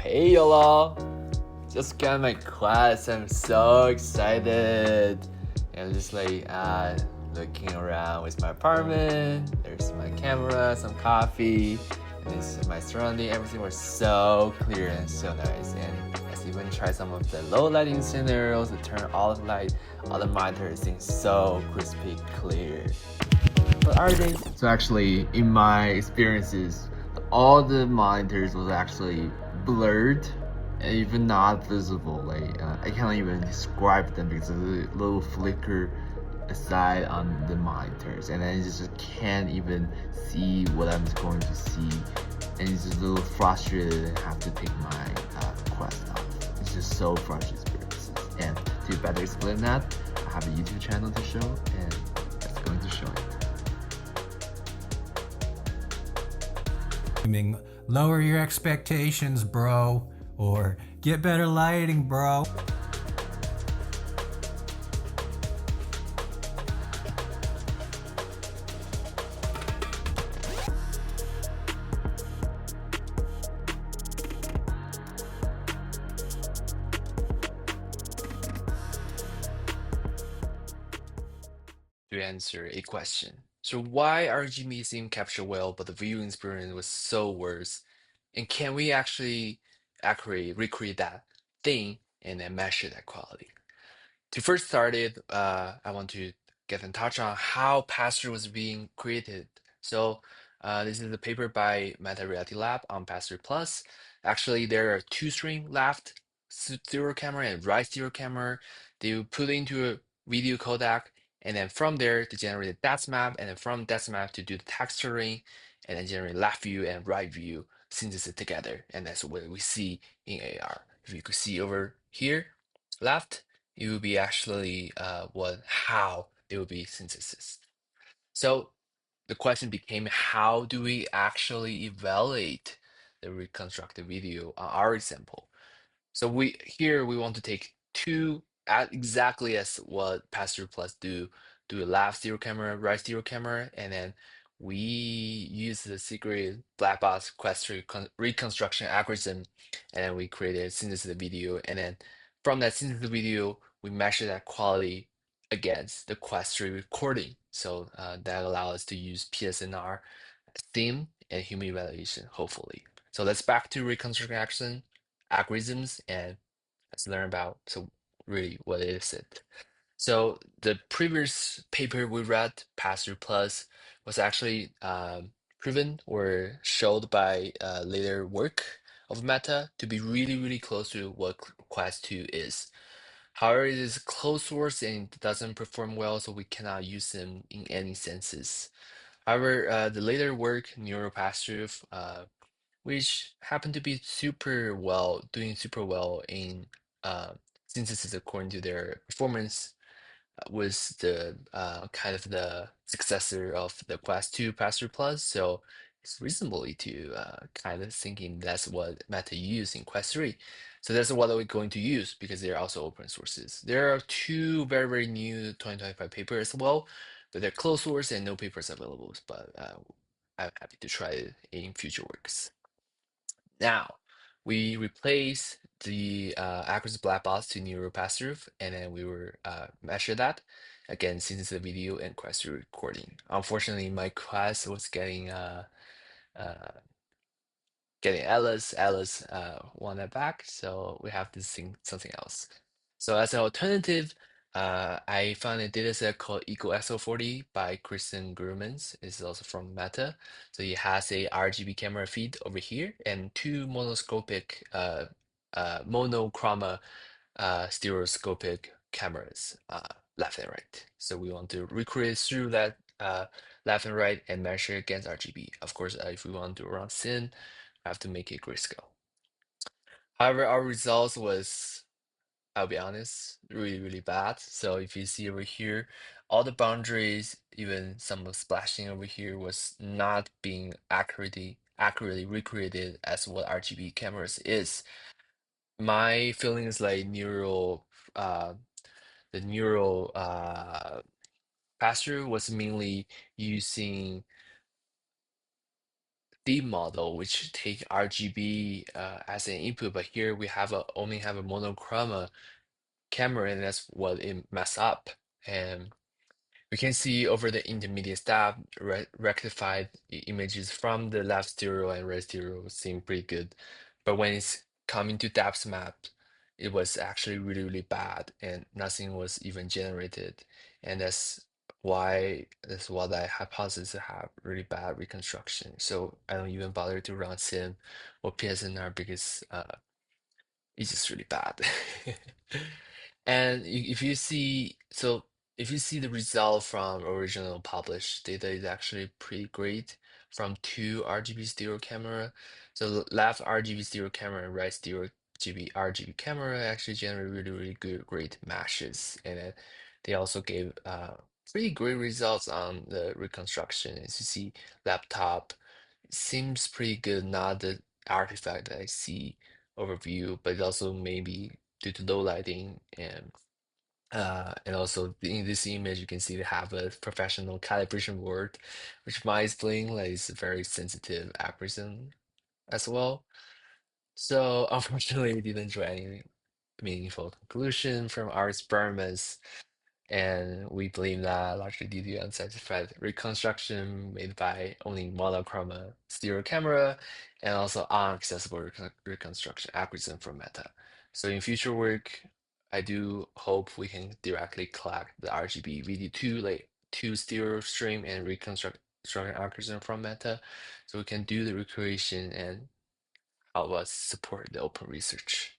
Hey y'all! Just got my class. I'm so excited. And just looking around with my apartment. There's my camera, some coffee, and this is my surrounding. Everything was so clear and so nice. And let's even try some of the low lighting scenarios to turn all the light, all the monitors seem so crispy clear. But are they? So actually, in my experiences, all the monitors was actually blurred and even not visible. I can't even describe them because of the little flicker aside on the monitors, and I just can't even see what I'm going to see, and it's just a little frustrated and have to take my Quest off. It's just so frustrating experiences. And to better explain that, I have a YouTube channel to show, and that's going to show it. Lower your expectations, bro, or get better lighting, bro. To answer a question. So why RGB theme capture well, but the viewing experience was so worse? And can we actually accurately recreate that thing and then measure that quality? To first start it, I want to get in touch on how Passthrough was being created. So this is a paper by Meta Reality Lab on Passthrough Plus. Actually, there are two stream left stereo camera and right stereo camera. They put into a video codec, and then from there to generate a depth map, and then from depth map to do the texturing, and then generate left view and right view synthesis together. And that's what we see in AR. If you could see over here, left, it will be actually how it will be synthesis. So the question became, how do we actually evaluate the reconstructed video on our example? So we want to take two exactly as what Passthrough Plus do a left stereo camera, right stereo camera, and then we use the secret black box quest reconstruction algorithm, and then we create a synthesis video, and then from that synthesis video, we measure that quality against the quest recording. So that allows us to use PSNR theme and human evaluation, hopefully. So let's back to reconstruction action algorithms and let's learn about really what is it. So the previous paper we read, Pass-Through Plus, was actually proven or showed by later work of Meta to be really, really close to what Quest 2 is. However, it is a closed source and it doesn't perform well, so we cannot use them in any senses. However, the later work, NeuroPass-Through, which happened to be doing super well in uh, synthesis according to their performance, was the kind of the successor of the Quest 2 Pastor Plus. So it's reasonably to kind of thinking that's what Meta used in Quest 3. So that's what we're going to use because they're also open sources. There are two very, very new 2025 papers as well, but they're closed source and no papers available. But I'm happy to try it in future works. Now, we replace the accuracy black box to neural pass-through, and then we will measure that again since the video and question recording. Unfortunately, my class was uh, getting Alice won that back, so we have to sing something else. So as an alternative, I found a dataset called EcoXO40 by Kristen Grumans. It's also from Meta. So it has a RGB camera feed over here and two monoscopic monochroma stereoscopic cameras left and right. So we want to recreate through that left and right and measure against RGB. Of course, if we want to run SYN, we have to make it grayscale. However, our results was, I'll be honest, really, really bad. So if you see over here, all the boundaries, even some of splashing over here was not being accurately recreated as what RGB cameras is. My feeling is like uh, the neural pass-through was mainly using deep model, which take RGB as an input, but here we only have a monochroma camera, and that's what it mess up. And we can see over the intermediate step, rectified images from the left stereo and right stereo seem pretty good. But when it's coming to depth map, it was actually really, really bad and nothing was even generated. And that's what I hypothesis have really bad reconstruction. So I don't even bother to run sim or PSNR because it's just really bad. And if you see, so if you see the result from original published data is actually pretty great from two RGB stereo camera. So left RGB stereo camera and right stereo RGB camera actually generate really, really good, great meshes. And then they also gave pretty great results on the reconstruction. As you see, laptop seems pretty good, not the artifact that I see overview, but also maybe due to low lighting and also in this image you can see they have a professional calibration board, which might explain like it's a very sensitive algorithm as well. So unfortunately, we didn't draw any meaningful conclusion from our experiments. And we believe that largely due to unsatisfied reconstruction made by only monochroma stereo camera and also unaccessible reconstruction algorithm from Meta. So in future work, I do hope we can directly collect the RGB VD2 like two stereo stream and reconstruct algorithm from Meta, so we can do the recreation and help us support the open research.